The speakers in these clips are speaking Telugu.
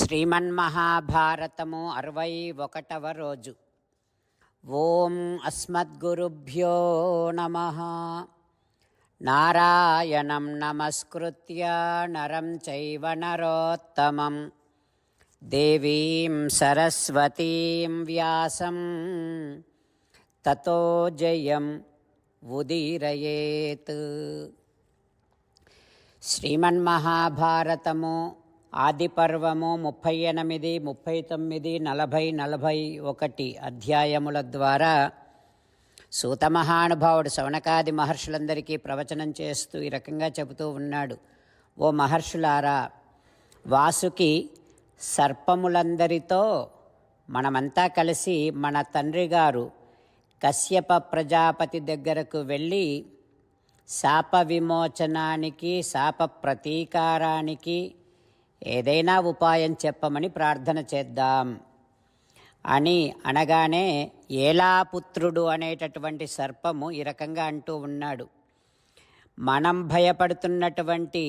శ్రీమన్మహాభారతము 61వ రోజు. ఓం అస్మద్గురుభ్యో నమః. నారాయణం నమస్కృత్య నరం చైవ నరోత్తమం దేవీం సరస్వతీం వ్యాసం తతో జయం ఉదీరయేత్. శ్రీమన్మహాభారతము ఆదిపర్వము 38, 39, 40, 41 అధ్యాయముల ద్వారా సూతమహానుభావుడు శౌనకాది మహర్షులందరికీ ప్రవచనం చేస్తూ ఈ రకంగా చెబుతూ ఉన్నాడు. ఓ మహర్షులారా, వాసుకి సర్పములందరితో మనమంతా కలిసి మన తండ్రి గారు కశ్యప ప్రజాపతి దగ్గరకు వెళ్ళి శాప విమోచనానికి, శాప ప్రతీకారానికి ఏదైనా ఉపాయం చెప్పమని ప్రార్థన చేద్దాం అని అనగానే ఏలాపుత్రుడు అనేటటువంటి సర్పము ఈ రకంగా అంటూ ఉన్నాడు. మనం భయపడుతున్నటువంటి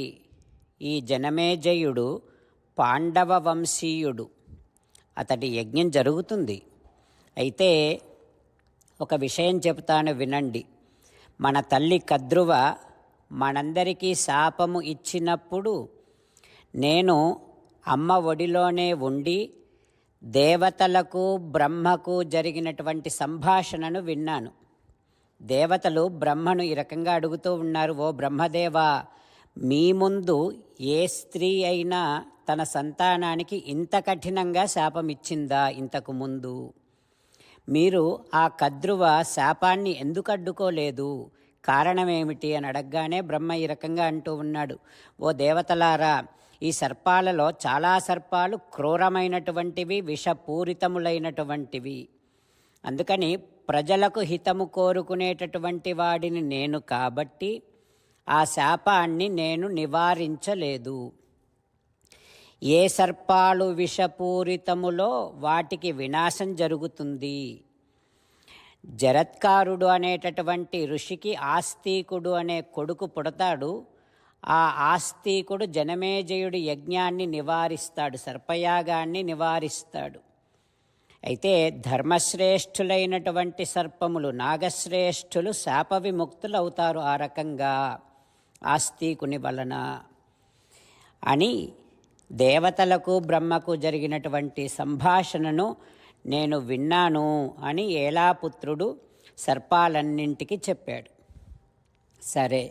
ఈ జనమేజయుడు పాండవ వంశీయుడు, అతడి యజ్ఞం జరుగుతుంది. అయితే ఒక విషయం చెబుతాను, వినండి. మన తల్లి కద్రువ మనందరికీ శాపము ఇచ్చినప్పుడు నేను అమ్మ ఒడిలోనే ఉండి దేవతలకు బ్రహ్మకు జరిగినటువంటి సంభాషణను విన్నాను. దేవతలు బ్రహ్మను ఈ రకంగా అడుగుతూ ఉన్నారు, ఓ బ్రహ్మదేవా, మీ ముందు ఏ స్త్రీ అయినా తన సంతానానికి ఇంత కఠినంగా శాపం ఇచ్చిందా ఇంతకు ముందు? మీరు ఆ కద్రువ శాపాన్ని ఎందుకు అడ్డుకోలేదు? కారణమేమిటి అని అడగగానే బ్రహ్మ ఈ రకంగా అంటూ ఉన్నాడు, ఓ దేవతలారా, ఈ సర్పాలలో చాలా సర్పాలు క్రూరమైనటువంటివి, విషపూరితములైనటువంటివి. అందుకని ప్రజలకు హితము కోరుకునేటటువంటి వాడిని నేను కాబట్టి ఆ శాపాన్ని నేను నివారించలేదు. ఏ సర్పాలు విషపూరితములో వాటికి వినాశం జరుగుతుంది. జరత్కారుడు అనేటటువంటి ఋషికి ఆస్తికుడు అనే కొడుకు పుడతాడు. ఆ ఆస్తికుడు జనమేజయుడి యజ్ఞాన్ని నివారిస్తాడు, సర్పయాగాన్ని నివారిస్తాడు. అయితే ధర్మశ్రేష్ఠులైనటువంటి సర్పములు, నాగశ్రేష్ఠులు శాప విముక్తులు అవుతారు ఆ రకంగా ఆస్తికుని వలన అని దేవతలకు బ్రహ్మకు జరిగినటువంటి సంభాషణను నేను విన్నాను అని ఏలాపుత్రుడు సర్పాలన్నింటికి చెప్పాడు. సరే,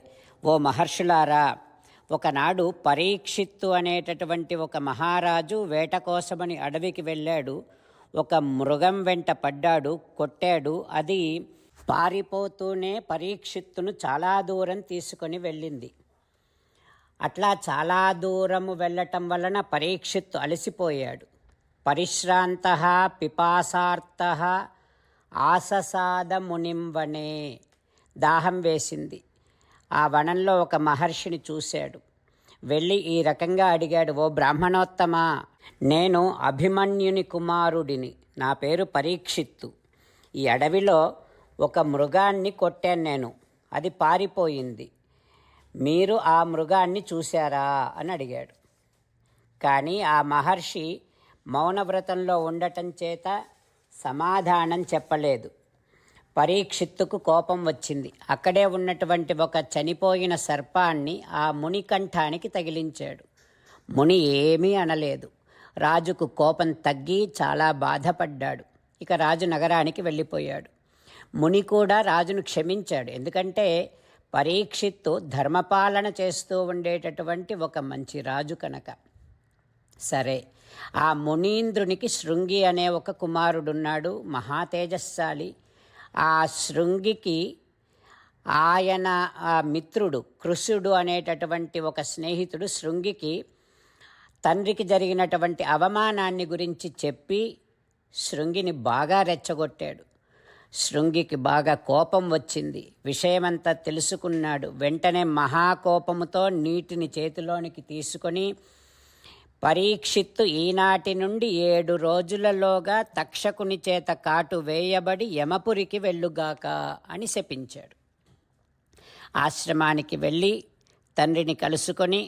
ఓ మహర్షులారా, ఒకనాడు పరీక్షిత్తు అనేటటువంటి ఒక మహారాజు వేట కోసమని అడవికి వెళ్ళాడు. ఒక మృగం వెంట పడ్డాడు, కొట్టాడు. అది పారిపోతూనే పరీక్షిత్తును చాలా దూరం తీసుకొని వెళ్ళింది. అట్లా చాలా దూరము వెళ్ళటం వలన పరీక్షిత్తు అలసిపోయాడు. పరిశ్రాంతః పిపాసార్తః ఆససాద మునింవనే. దాహం వేసింది. ఆ వనంలో ఒక మహర్షిని చూశాడు. వెళ్ళి ఈ రకంగా అడిగాడు, ఓ బ్రాహ్మణోత్తమా, నేను అభిమన్యుని కుమారుడిని, నా పేరు పరీక్షిత్తు. ఈ అడవిలో ఒక మృగాన్ని కొట్టాను నేను, అది పారిపోయింది. మీరు ఆ మృగాన్ని చూశారా అని అడిగాడు. కానీ ఆ మహర్షి మౌనవ్రతంలో ఉండటం చేత సమాధానం చెప్పలేదు. పరీక్షిత్తుకు కోపం వచ్చింది. అక్కడే ఉన్నటువంటి ఒక చనిపోయిన సర్పాన్ని ఆ ముని కంఠానికి తగిలించాడు. ముని ఏమీ అనలేదు. రాజుకు కోపం తగ్గి చాలా బాధపడ్డాడు. ఇక రాజు నగరానికి వెళ్ళిపోయాడు. ముని కూడా రాజును క్షమించాడు. ఎందుకంటే పరీక్షిత్తు ధర్మపాలన చేస్తూ ఉండేటటువంటి ఒక మంచి రాజు కనుక. సరే, ఆ మునీంద్రునికి శృంగి అనే ఒక కుమారుడున్నాడు, మహాతేజస్శాలి. ఆ శృంగికి ఆయన మిత్రుడు కృశుడు అనేటటువంటి ఒక స్నేహితుడు శృంగికి తండ్రికి జరిగినటువంటి అవమానాన్ని గురించి చెప్పి శృంగిని బాగా రెచ్చగొట్టాడు. శృంగికి బాగా కోపం వచ్చింది. విషయమంతా తెలుసుకున్నాడు. వెంటనే మహాకోపముతో నీటిని చేతిలోనికి తీసుకొని, పరీక్షిత్తు ఈనాటి నుండి 7 రోజులలోగా తక్షకుని చేత కాటు వేయబడి యమపురికి వెళ్ళుగాక అని శపించాడు. ఆశ్రమానికి వెళ్ళి తండ్రిని కలుసుకొని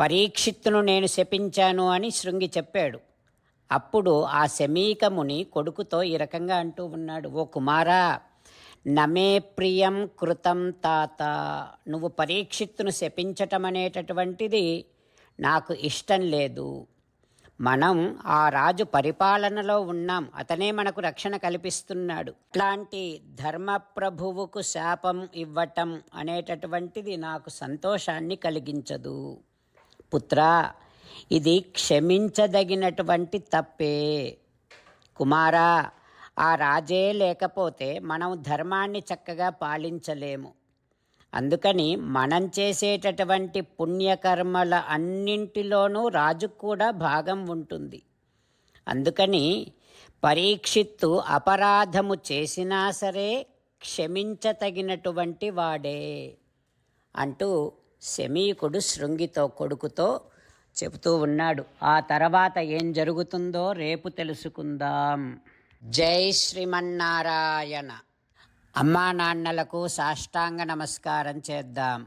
పరీక్షిత్తును నేను శపించాను అని శృంగి చెప్పాడు. అప్పుడు ఆ శమీకముని కొడుకుతో ఈ రకంగా అంటూ ఉన్నాడు, ఓ కుమారా, నమే ప్రియం కృతం తాత, నువ్వు పరీక్షిత్తును శపించటం అనేటటువంటిది నాకు ఇష్టం లేదు. మనం ఆ రాజు పరిపాలనలో ఉన్నాం, అతనే మనకు రక్షణ కల్పిస్తున్నాడు. అట్లాంటి ధర్మప్రభువుకు శాపం ఇవ్వటం అనేటటువంటిది నాకు సంతోషాన్ని కలిగించదు. పుత్రా, ఇది క్షమించదగినటువంటి తప్పే. కుమారా, ఆ రాజే లేకపోతే మనం ధర్మాన్ని చక్కగా పాలించలేము. అందుకని మనం చేసేటటువంటి పుణ్యకర్మల అన్నింటిలోనూ రాజుకు కూడా భాగం ఉంటుంది. అందుకని పరీక్షిత్తు అపరాధము చేసినా సరే క్షమించతగినటువంటి వాడే అంటూ శమీకుడు శృంగితో కొడుకుతో చెబుతూ ఉన్నాడు. ఆ తర్వాత ఏం జరుగుతుందో రేపు తెలుసుకుందాం. జై శ్రీమన్నారాయణ. అమ్మా నాన్నలకు సాష్టాంగ నమస్కారం చేద్దాం.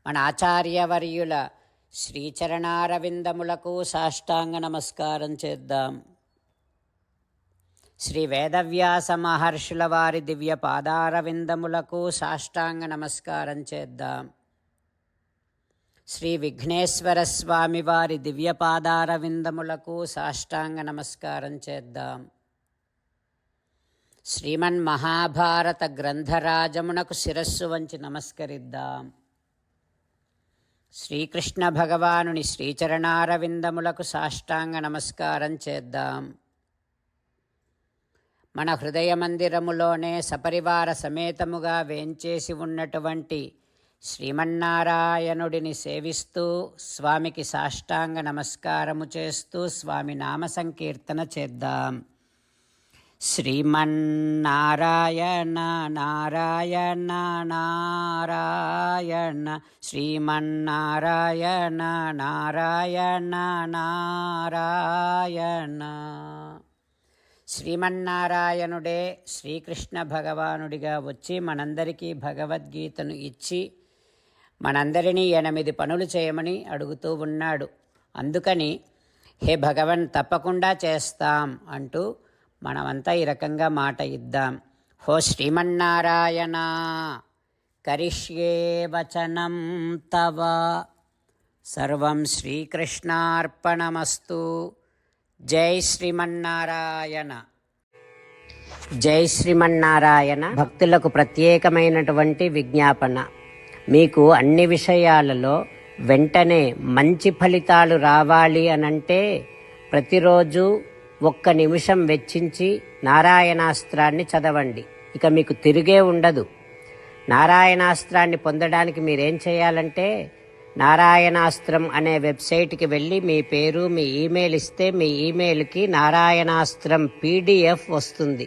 మన ఆచార్యవర్యుల శ్రీచరణారవిందములకు సాష్టాంగ నమస్కారం చేద్దాం. శ్రీ వేదవ్యాస మహర్షుల వారి దివ్య పాదారవిందములకు సాష్టాంగ నమస్కారం చేద్దాం. శ్రీ విఘ్నేశ్వర స్వామి వారి దివ్య పాదారవిందములకు సాష్టాంగ నమస్కారం చేద్దాం. శ్రీమన్మహాభారత గ్రంథరాజమునకు శిరస్సు వంచి నమస్కరిద్దాం. శ్రీకృష్ణ భగవానుని శ్రీచరణారవిందములకు సాష్టాంగ నమస్కారం చేద్దాం. మన హృదయ మందిరములోనే సపరివార సమేతముగా వేంచేసి ఉన్నటువంటి శ్రీమన్నారాయణుడిని సేవిస్తూ స్వామికి సాష్టాంగ నమస్కారము చేస్తూ స్వామి నామ సంకీర్తన చేద్దాం. శ్రీమన్నారాయణ నారాయణ నారాయణ, శ్రీమన్నారాయణ నారాయణ నారాయణ. శ్రీమన్నారాయణుడే శ్రీకృష్ణ భగవానుడిగా వచ్చి మనందరికీ భగవద్గీతను ఇచ్చి మనందరినీ 8 పనులు చేయమని అడుగుతూ ఉన్నాడు. అందుకని హే భగవన్, తప్పకుండా చేస్తాం అంటూ మనమంతా ఈ రకంగా మాట ఇద్దాం. హో శ్రీమన్నారాయణ, కరిష్యే వచనం తవ, సర్వం శ్రీకృష్ణార్పణమస్తు. జై శ్రీమన్నారాయణ. జై శ్రీమన్నారాయణ. భక్తులకు ప్రత్యేకమైనటువంటి విజ్ఞాపన. మీకు అన్ని విషయాలలో వెంటనే మంచి ఫలితాలు రావాలి అనంటే ప్రతిరోజు 1 నిమిషం వెచ్చించి నారాయణాస్త్రాన్ని చదవండి. ఇక మీకు తిరిగే ఉండదు. నారాయణాస్త్రాన్ని పొందడానికి మీరేం చేయాలంటే నారాయణాస్త్రం అనే వెబ్సైట్కి వెళ్ళి మీ పేరు, మీ ఈమెయిల్ ఇస్తే మీ ఈమెయిల్కి నారాయణాస్త్రం PDF వస్తుంది.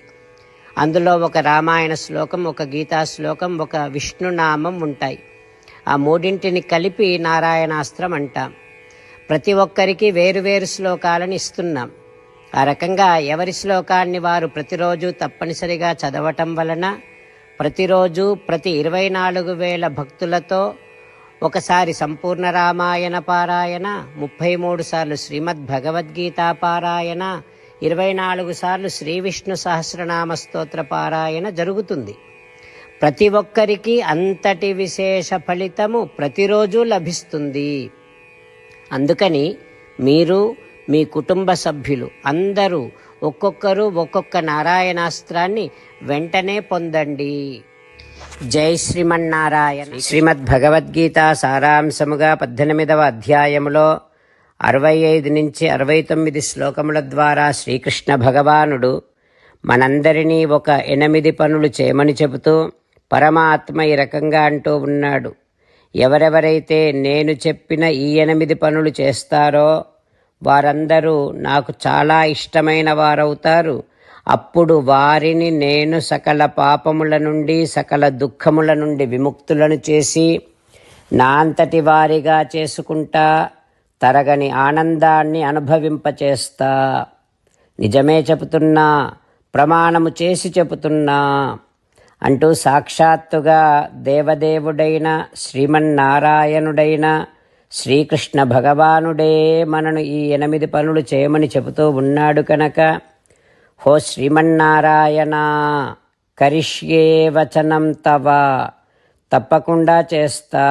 అందులో ఒక రామాయణ శ్లోకం, ఒక గీతా శ్లోకం, ఒక విష్ణునామం ఉంటాయి. ఆ 3 కలిపి నారాయణాస్త్రం అంటాం. ప్రతి ఒక్కరికి వేరువేరు శ్లోకాలను ఇస్తున్నాం. ఆ రకంగా ఎవరి శ్లోకాన్ని వారు ప్రతిరోజు తప్పనిసరిగా చదవటం వలన ప్రతిరోజు ప్రతి 24,000 భక్తులతో ఒకసారి సంపూర్ణ రామాయణ పారాయణ, 33 సార్లు శ్రీమద్ భగవద్గీత పారాయణ, 24 సార్లు శ్రీ విష్ణు సహస్రనామ స్తోత్ర పారాయణ జరుగుతుంది. ప్రతి ఒక్కరికి అంతటి విశేష ఫలితము ప్రతిరోజు లభిస్తుంది. అందుకని మీరు, మీ కుటుంబ సభ్యులు అందరూ ఒక్కొక్కరు ఒక్కొక్క నారాయణాస్త్రాన్ని వెంటనే పొందండి. జై శ్రీమన్నారాయణ. శ్రీమద్ భగవద్గీత సారాంశముగా 18వ అధ్యాయములో 65 నుంచి 69 శ్లోకముల ద్వారా శ్రీకృష్ణ భగవానుడు మనందరినీ ఒక 8 పనులు చేయమని చెబుతూ పరమాత్మ ఈ రకంగా అంటూ ఉన్నాడు. ఎవరెవరైతే నేను చెప్పిన ఈ 8 పనులు చేస్తారో వారందరూ నాకు చాలా ఇష్టమైన వారవుతారు. అప్పుడు వారిని నేను సకల పాపముల నుండి, సకల దుఃఖముల నుండి విముక్తులను చేసి నా అంతటి వారిగా చేసుకుంటా, తరగని ఆనందాన్ని అనుభవింపచేస్తా. నిజమే చెబుతున్నా, ప్రమాణము చేసి చెబుతున్నా అంటూ సాక్షాత్తుగా దేవదేవుడైన శ్రీమన్నారాయణుడైన శ్రీకృష్ణ భగవానుడే మనను ఈ 8 పనులు చేయమని చెబుతూ ఉన్నాడు కనుక, హో శ్రీమన్నారాయణ, కరిష్యే వచనం తవ, తప్పకుండా చేస్తా,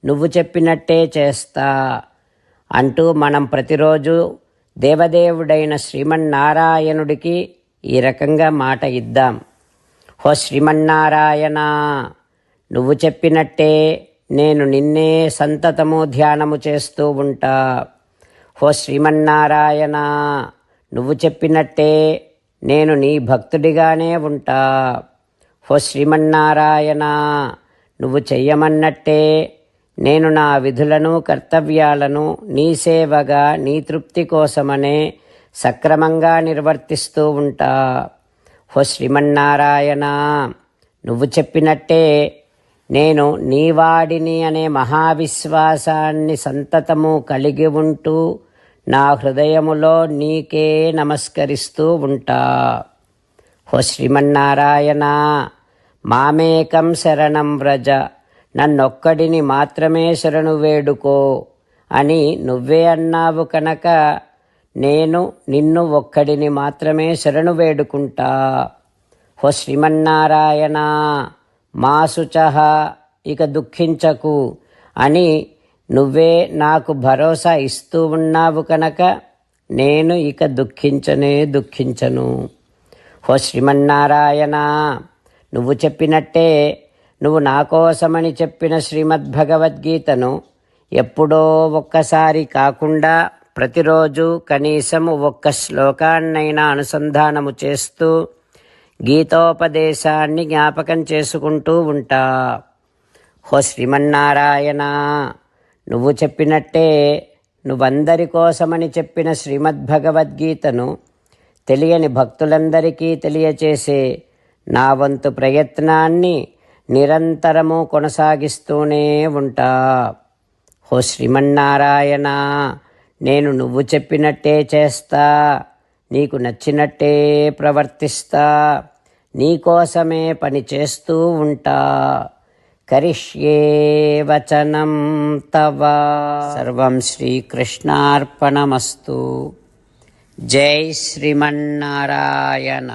నువ్వు చెప్పినట్టే చేస్తా అంటూ మనం ప్రతిరోజు దేవదేవుడైన శ్రీమన్నారాయణుడికి ఈ రకంగా మాట ఇద్దాం. హో శ్రీమన్నారాయణ, నువ్వు చెప్పినట్టే నేను నిన్నే సంతతము ధ్యానము చేస్తూ ఉంటా. హో శ్రీమన్నారాయణ, నువ్వు చెప్పినట్టే నేను నీ భక్తుడిగానే ఉంటా. హో శ్రీమన్నారాయణ, నువ్వు చెయ్యమన్నట్టే నేను నా విధులను కర్తవ్యాలను నీ సేవగా నీ తృప్తి కోసమనే సక్రమంగా నిర్వర్తిస్తూ ఉంటా. హో శ్రీమన్నారాయణ, నువ్వు చెప్పినట్టే నేను నీవాడిని అనే మహావిశ్వాసాన్ని సంతతము కలిగి ఉంటూ నా హృదయములో నీకే నమస్కరిస్తూ ఉంటా. హో శ్రీమన్నారాయణ, మామేకం శరణం వ్రజ, నన్నొక్కడిని మాత్రమే శరణు వేడుకో అని నువ్వే అన్నావు కనుక నేను నిన్ను ఒక్కడిని మాత్రమే శరణు వేడుకుంటా. హో శ్రీమన్నారాయణ, మా శుచః, ఇక దుఃఖించకు అని నువ్వే నాకు భరోసా ఇస్తూ ఉన్నావు కనుక నేను ఇక దుఃఖించను. హో శ్రీమన్నారాయణ, నువ్వు చెప్పినట్టే నువ్వు నా కోసమని చెప్పిన శ్రీమద్భగవద్గీతను ఎప్పుడో ఒక్కసారి కాకుండా ప్రతిరోజు కనీసము ఒక్క శ్లోకాన్నైనా అనుసంధానము చేస్తూ గీతోపదేశాన్ని జ్ఞాపకం చేసుకుంటూ ఉంటా. హో శ్రీమన్నారాయణ, నువ్వు చెప్పినట్టే నువ్వందరి కోసమని చెప్పిన శ్రీమద్భగవద్గీతను తెలియని భక్తులందరికీ తెలియచేసే నా వంతు ప్రయత్నాన్ని నిరంతరము కొనసాగిస్తూనే ఉంటా. హో శ్రీమన్నారాయణ, నేను నువ్వు చెప్పినట్టే చేస్తా, నీకు నచ్చినట్టే ప్రవర్తిస్తా, నీకోసమే పని చేస్తూ ఉంటా. కరిష్యే వచనం తవ. సర్వం శ్రీకృష్ణార్పణమస్తు. జై శ్రీమన్నారాయణ.